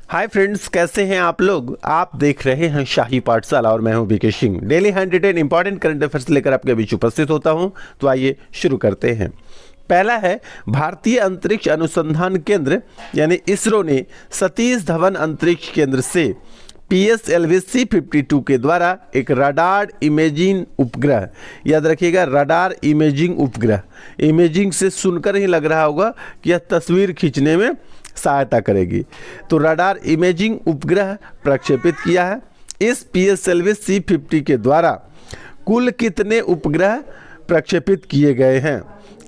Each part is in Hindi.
हाय फ्रेंड्स, कैसे हैं आप लोग। आप देख रहे हैं शाही पाठशाला और मैं हूं BK Singh. Daily 110 important current affairs लेकर आपके बीच उपस्थित होता हूं। तो आइए शुरू करते हैं। पहला है, भारतीय अंतरिक्ष अनुसंधान केंद्र यानी इसरो ने सतीश धवन अंतरिक्ष केंद्र से PSLV C-52 के द्वारा एक रडार इमेजिंग उपग्रह, याद रखिएगा रडार इमेजिंग उपग्रह, इमेजिंग से सुनकर ही लग रहा होगा कि यह तस्वीर खींचने में सहायता करेगी। तो रडार इमेजिंग उपग्रह प्रक्षेपित किया है। इस PSLV C-50 के द्वारा कुल कितने उपग्रह प्रक्षेपित किए गए हैं?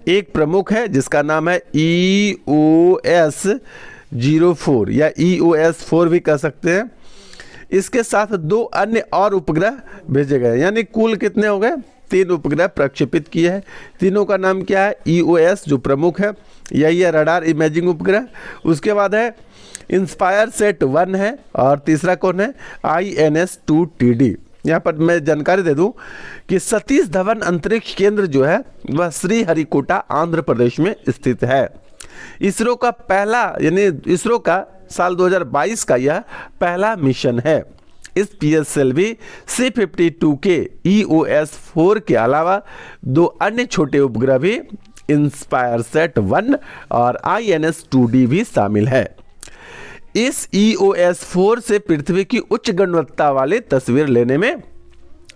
एक प्रमुख है जिसका नाम है EOS-04 या EOS-4 भी कह सकते हैं। इसके साथ दो अन्य और उपग्रह भेजे गए, यानी कुल कितने हो गए? 3 उपग्रह प्रक्षेपित किए हैं। तीनों का नाम क्या है? EOS जो प्रमुख है, यही है रडार इमेजिंग उपग्रह। उसके बाद है इंस्पायर सेट 1 है और तीसरा कौन है? INS-2TD। यहाँ पर मैं जानकारी दे दूं कि सतीश धवन अंतरिक्ष केंद्र जो है वह श्रीहरिकोटा आंध्र प्रदेश में स्थित है। इसरो का पहला यानी इसरो का साल 2022 का यह पहला मिशन है। इस PSLV C-52 के EOS-4 के अलावा 2 अन्य छोटे उपग्रह भी इंस्पायर सेट 1 और INS-2D भी शामिल है। इस EOS-4 से पृथ्वी की उच्च गुणवत्ता वाली तस्वीर लेने में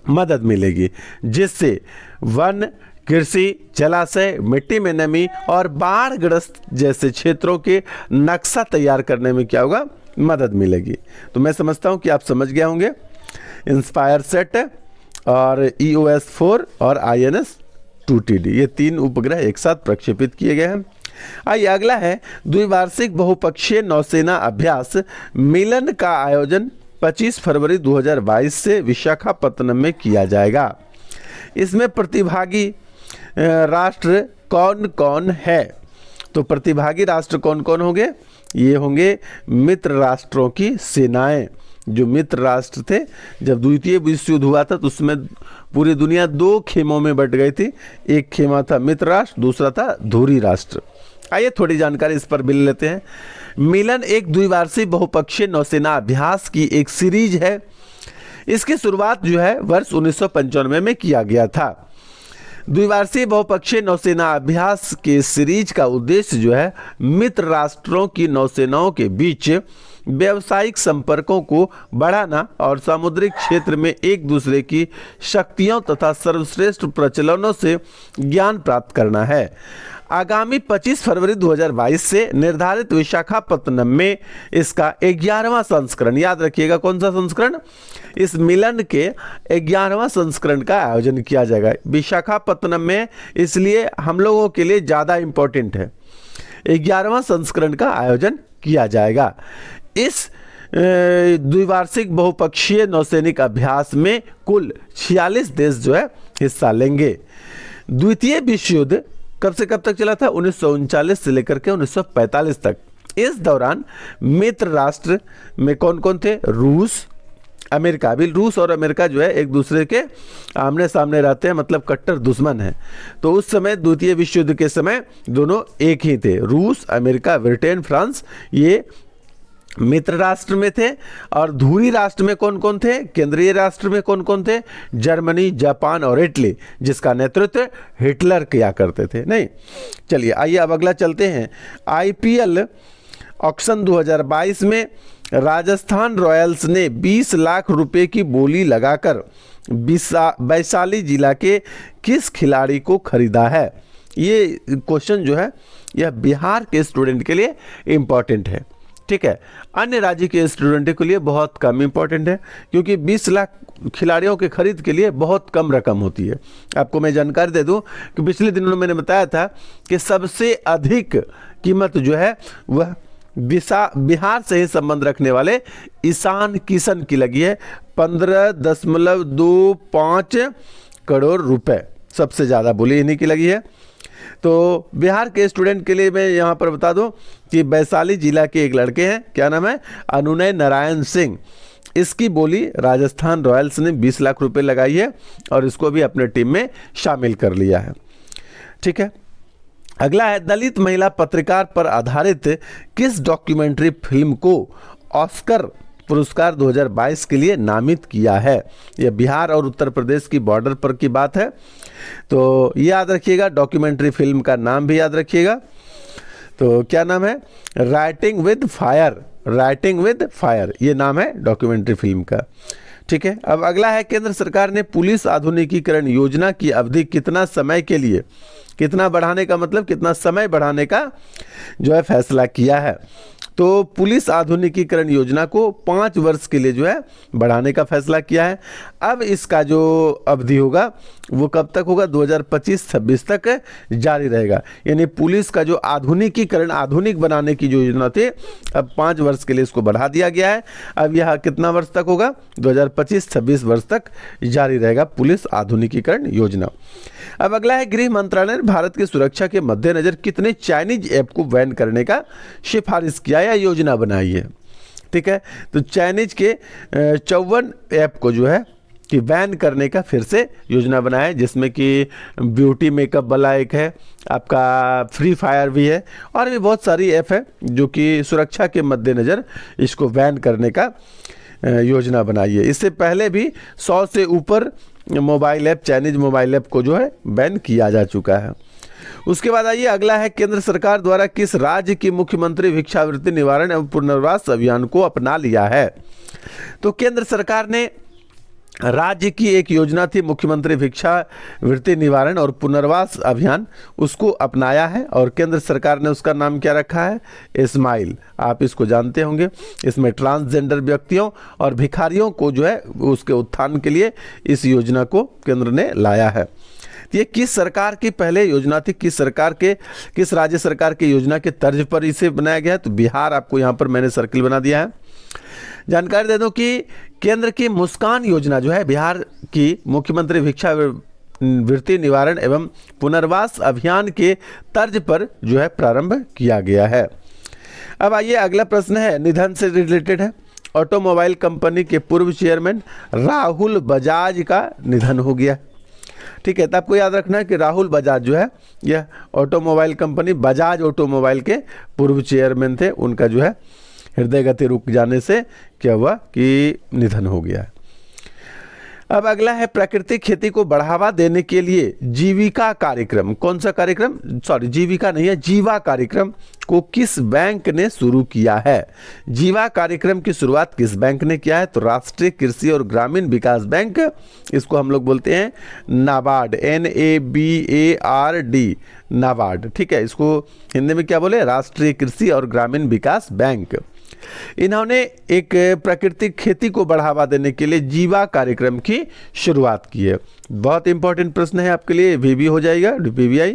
मदद मिलेगी, जिससे वन, कृषि, जलाशय, मिट्टी में नमी और बाढ़ग्रस्त जैसे क्षेत्रों के नक्शा तैयार करने में क्या होगा? मदद मिलेगी। तो मैं समझता हूं कि आप समझ गए होंगे। इंस्पायर सेट और EOS-4 और INS-2TD ये 3 उपग्रह एक साथ प्रक्षेपित किए गए हैं। आइए अगला है, द्विवार्षिक बहुपक्षीय नौसेना अभ्यास मिलन का आयोजन 25 फरवरी 2022 से विशाखापत्तनम में किया जाएगा। इसमें प्रतिभागी राष्ट्र कौन कौन है? तो प्रतिभागी राष्ट्र कौन कौन होंगे? ये होंगे मित्र राष्ट्रों की सेनाएं। जो मित्र राष्ट्र थे, जब द्वितीय विश्व युद्ध हुआ था तो उसमें पूरी दुनिया 2 खेमों में बट गई थी। एक खेमा था मित्र राष्ट्र, दूसरा था धुरी राष्ट्र। आइए थोड़ी जानकारी इस पर भी लेते हैं। मिलन एक द्विवार्षिक बहुपक्षीय नौसेना अभ्यास की एक सीरीज है। इसकी शुरुआत जो है वर्ष 1995 में किया गया था। द्विवार्षिक बहुपक्षीय नौसेना अभ्यास के सीरीज का उद्देश्य जो है मित्र राष्ट्रों की नौसेनाओं के बीच व्यावसायिक संपर्कों को बढ़ाना और सामुद्रिक क्षेत्र में एक दूसरे की शक्तियों तथा सर्वश्रेष्ठ प्रचलनों से ज्ञान प्राप्त करना है। आगामी 25 फरवरी 2022 से निर्धारित विशाखापत्तनम में इसका 11वां संस्करण, याद रखिएगा कौन सा संस्करण? इस मिलन के 11वां संस्करण का आयोजन किया जाएगा विशाखापत्तनम में, इसलिए हम लोगों के लिए ज़्यादा इम्पोर्टेंट है। 11वां संस्करण का आयोजन किया जाएगा। इस द्विवार्षिक बहुपक्षीय नौसैनिक अभ्यास में कुल 46 देश जो है हिस्सा लेंगे। द्वितीय विश्व युद्ध कब से कब तक चला था? 1939 से लेकर के 1945 तक। इस दौरान मित्र राष्ट्र में कौन कौन थे? रूस, अमेरिका। भी रूस और अमेरिका जो है एक दूसरे के आमने सामने रहते हैं, मतलब कट्टर दुश्मन है। तो उस समय द्वितीय विश्व युद्ध के समय दोनों एक ही थे। रूस, अमेरिका, ब्रिटेन, फ्रांस ये मित्र राष्ट्र में थे। और धुरी राष्ट्र में कौन कौन थे? केंद्रीय राष्ट्र में कौन कौन थे? जर्मनी, जापान और इटली, जिसका नेतृत्व हिटलर किया करते थे। नहीं, चलिए आइए अब अगला चलते हैं। IPL ऑक्शन 2022 में राजस्थान रॉयल्स ने 20 लाख रुपए की बोली लगाकर वैशाली जिला के किस खिलाड़ी को खरीदा है? ये क्वेश्चन जो है यह बिहार के स्टूडेंट के लिए इम्पॉर्टेंट है, ठीक है। अन्य राज्य के स्टूडेंट के लिए बहुत कम इम्पॉर्टेंट है, क्योंकि 20 लाख खिलाड़ियों के खरीद के लिए बहुत कम रकम होती है। आपको मैं जानकारी दे दूं कि पिछले दिनों मैंने बताया था कि सबसे अधिक कीमत जो है वह बिहार से ही संबंध रखने वाले ईशान किशन की लगी है। 15.25 करोड़ रुपए सबसे ज़्यादा बोली इन्हीं की लगी है। तो बिहार के स्टूडेंट के लिए मैं यहाँ पर बता दूं कि वैशाली जिला के एक लड़के हैं, क्या नाम है? अनुनय नारायण सिंह। इसकी बोली राजस्थान रॉयल्स ने 20 लाख रुपए लगाई है और इसको भी अपने टीम में शामिल कर लिया है, ठीक है। अगला है, दलित महिला पत्रकार पर आधारित किस डॉक्यूमेंट्री फिल्म को ऑस्कर पुरस्कार 2022 के लिए नामित किया है। यह बिहार और उत्तर प्रदेश की बॉर्डर पर की बात है, तो याद रखिएगा। डॉक्यूमेंट्री फिल्म का नाम भी याद रखिएगा। तो क्या नाम है? Writing with fire, writing with fire, ये नाम है डॉक्यूमेंट्री फिल्म का। ठीक है, अब अगला है, केंद्र सरकार ने पुलिस आधुनिकीकरण योजना की अवधि कितना समय के लिए, कितना बढ़ाने का मतलब कितना समय बढ़ाने का जो है फैसला किया है। तो पुलिस आधुनिकीकरण योजना को 5 वर्ष के लिए जो है बढ़ाने का फैसला किया है। अब इसका जो अवधि होगा वो कब तक होगा? 2025-26 तक जारी रहेगा। यानी पुलिस का जो आधुनिकीकरण, आधुनिक बनाने की जो योजना थी, अब 5 वर्ष के लिए इसको बढ़ा दिया गया है। अब यह कितना वर्ष तक होगा? 2025-26 वर्ष तक जारी रहेगा पुलिस आधुनिकीकरण योजना। अब अगला है, गृह मंत्रालय ने भारत की सुरक्षा के मद्देनजर कितने चाइनीज ऐप को बैन करने का सिफारिश किया या योजना बनाई है। ठीक है, तो चाइनीज के 54 ऐप को जो है कि बैन करने का फिर से योजना बनाया है, जिसमें कि ब्यूटी मेकअप वाला एक है, आपका फ्री फायर भी है, और भी बहुत सारी ऐप है जो कि सुरक्षा के मद्देनज़र इसको बैन करने का योजना बनाई है। इससे पहले भी 100 से ऊपर mobile app, Chinese mobile app को जो है बैन किया जा चुका है। उसके बाद आइए, अगला है, केंद्र सरकार द्वारा किस राज्य की मुख्यमंत्री भिक्षावृत्ति निवारण एवं पुनर्वास अभियान को अपना लिया है। तो केंद्र सरकार ने राज्य की एक योजना थी मुख्यमंत्री भिक्षावृत्ति निवारण और पुनर्वास अभियान, उसको अपनाया है और केंद्र सरकार ने उसका नाम क्या रखा है? स्माइल। आप इसको जानते होंगे। इसमें ट्रांसजेंडर व्यक्तियों और भिखारियों को जो है उसके उत्थान के लिए इस योजना को केंद्र ने लाया है। ये किस सरकार की पहले योजना थी, किस राज्य सरकार की योजना के तर्ज पर इसे बनाया गया है? तो बिहार, आपको यहाँ पर मैंने सर्किल बना दिया है। जानकारी दे दूं कि केंद्र की मुस्कान योजना जो है बिहार की मुख्यमंत्री भिक्षावृत्ति निवारण एवं पुनर्वास अभियान के तर्ज पर जो है प्रारंभ किया गया है। अब आइए, अगला प्रश्न है, निधन से रिलेटेड है। ऑटोमोबाइल कंपनी के पूर्व चेयरमैन राहुल बजाज का निधन हो गया। ठीक है, तो आपको याद रखना है कि राहुल बजाज जो है यह ऑटोमोबाइल कंपनी बजाज ऑटोमोबाइल के पूर्व चेयरमैन थे। उनका जो है हृदय गति रुक जाने से क्या हुआ कि निधन हो गया है। अब अगला है, प्राकृतिक खेती को बढ़ावा देने के लिए जीविका कार्यक्रम, कौन सा कार्यक्रम? जीविका नहीं है, जीवा कार्यक्रम को किस बैंक ने शुरू किया है? जीवा कार्यक्रम की शुरुआत किस बैंक ने किया है? तो राष्ट्रीय कृषि और ग्रामीण विकास बैंक, इसको हम लोग बोलते हैं नाबार्ड, NABARD, नाबार्ड। ठीक है, इसको हिंदी में क्या बोले? राष्ट्रीय कृषि और ग्रामीण विकास बैंक। इन्होंने एक प्राकृतिक खेती को बढ़ावा देने के लिए जीवा कार्यक्रम की शुरुआत की है। बहुत इंपॉर्टेंट प्रश्न है आपके लिए, भी हो जाएगा PVI।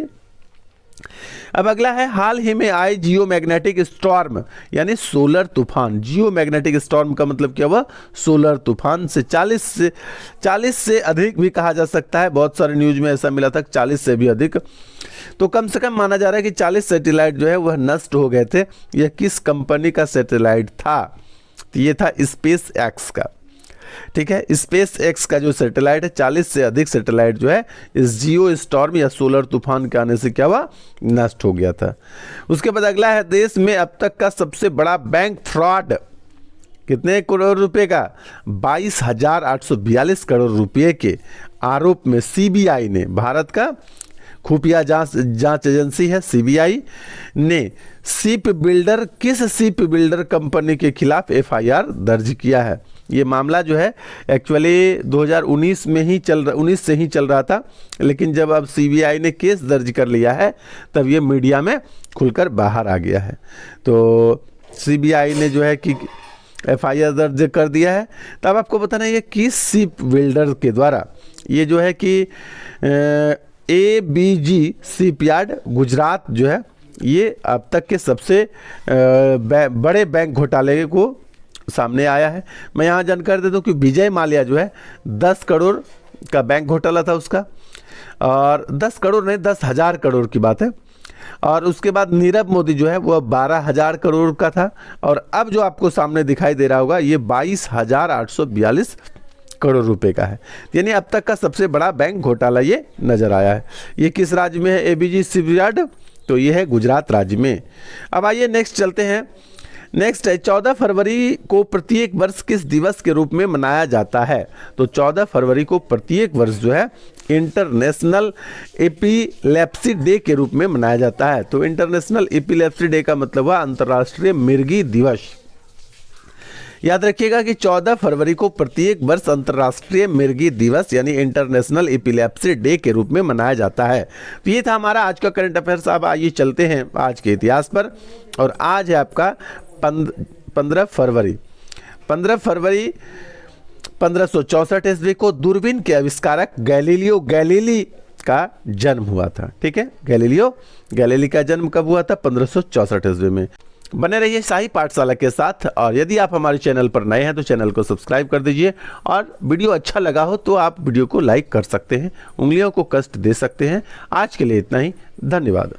अब अगला है, हाल ही में आए जियो मैग्नेटिक स्टॉर्म यानी सोलर तूफान। जियो मैग्नेटिक स्टॉर्म का मतलब क्या हुआ? सोलर तूफान से 40 से अधिक भी कहा जा सकता है। बहुत सारे न्यूज में ऐसा मिला था 40 से भी अधिक, तो कम से कम माना जा रहा है कि 40 सैटेलाइट जो है वह नष्ट हो गए थे। यह किस कंपनी का सैटेलाइट था? तो ये था स्पेस एक्स का। ठीक है, स्पेस एक्स का जो सैटेलाइट है, 40 से अधिक सैटेलाइट जो है इस जियो स्टॉर्म या सोलर तूफान के आने से क्या हुआ? नष्ट हो गया था। उसके बाद अगला है, देश में अब तक का सबसे बड़ा बैंक फ्रॉड कितने करोड़ रुपए का? 22,842 करोड़ रुपए के आरोप में CBI ने, भारत का खुफिया जांच एजेंसी है CBI ने किस शिप बिल्डर कंपनी के खिलाफ FIR दर्ज किया है। ये मामला जो है एक्चुअली 2019 में ही 19 से ही चल रहा था, लेकिन जब अब CBI ने केस दर्ज कर लिया है तब ये मीडिया में खुलकर बाहर आ गया है। तो CBI ने जो है कि FIR दर्ज कर दिया है। तब आपको बताना है ये किस शिप बिल्डर के द्वारा, ये जो है कि ABG शिपयार्ड गुजरात जो है ये अब तक के सबसे बड़े बैंक घोटाले को सामने आया है। मैं यहाँ जानकारी दे दूँ कि विजय माल्या जो है 10 करोड़ का बैंक घोटाला था उसका, और 10 करोड़ नहीं 10,000 करोड़ की बात है। और उसके बाद नीरव मोदी जो है वह 12,000 करोड़ का था, और अब जो आपको सामने दिखाई दे रहा होगा ये 22,842 करोड़ रुपए का है। यानी अब तक का सबसे बड़ा बैंक घोटाला ये नजर आया है। ये किस राज्य में है? ABG शिपयार्ड, तो ये है गुजरात राज्य में। अब आइए नेक्स्ट चलते हैं। नेक्स्ट है 14 फरवरी को प्रत्येक वर्ष किस दिवस के रूप में मनाया जाता है? तो 14 फरवरी को प्रत्येक वर्ष जो है इंटरनेशनल एपिलेप्सी डे के रूप में मनाया जाता है। तो इंटरनेशनल एपिलेप्सी डे का मतलब हुआ अंतर्राष्ट्रीय मिर्गी दिवस। याद रखिएगा कि 14 फरवरी को प्रत्येक वर्ष अंतर्राष्ट्रीय मिर्गी दिवस यानी इंटरनेशनल एपिलेप्सी डे के रूप में मनाया जाता है। तो ये था हमारा आज का करंट अफेयर्स। अब आइए चलते हैं आज के इतिहास पर। और आज है आपका 15 फरवरी। 15 फरवरी 1564 ईस्वी को दूरबीन के आविष्कारक गैलीलियो गैलीली का जन्म हुआ था। ठीक है, गैलीलियो गैलीली का जन्म कब हुआ था? 1564 ईस्वी में। बने रहिए शाही पाठशाला के साथ। और यदि आप हमारे चैनल पर नए हैं तो चैनल को सब्सक्राइब कर दीजिए। और वीडियो अच्छा लगा हो तो आप वीडियो को लाइक कर सकते हैं, उंगलियों को कष्ट दे सकते हैं। आज के लिए इतना ही, धन्यवाद।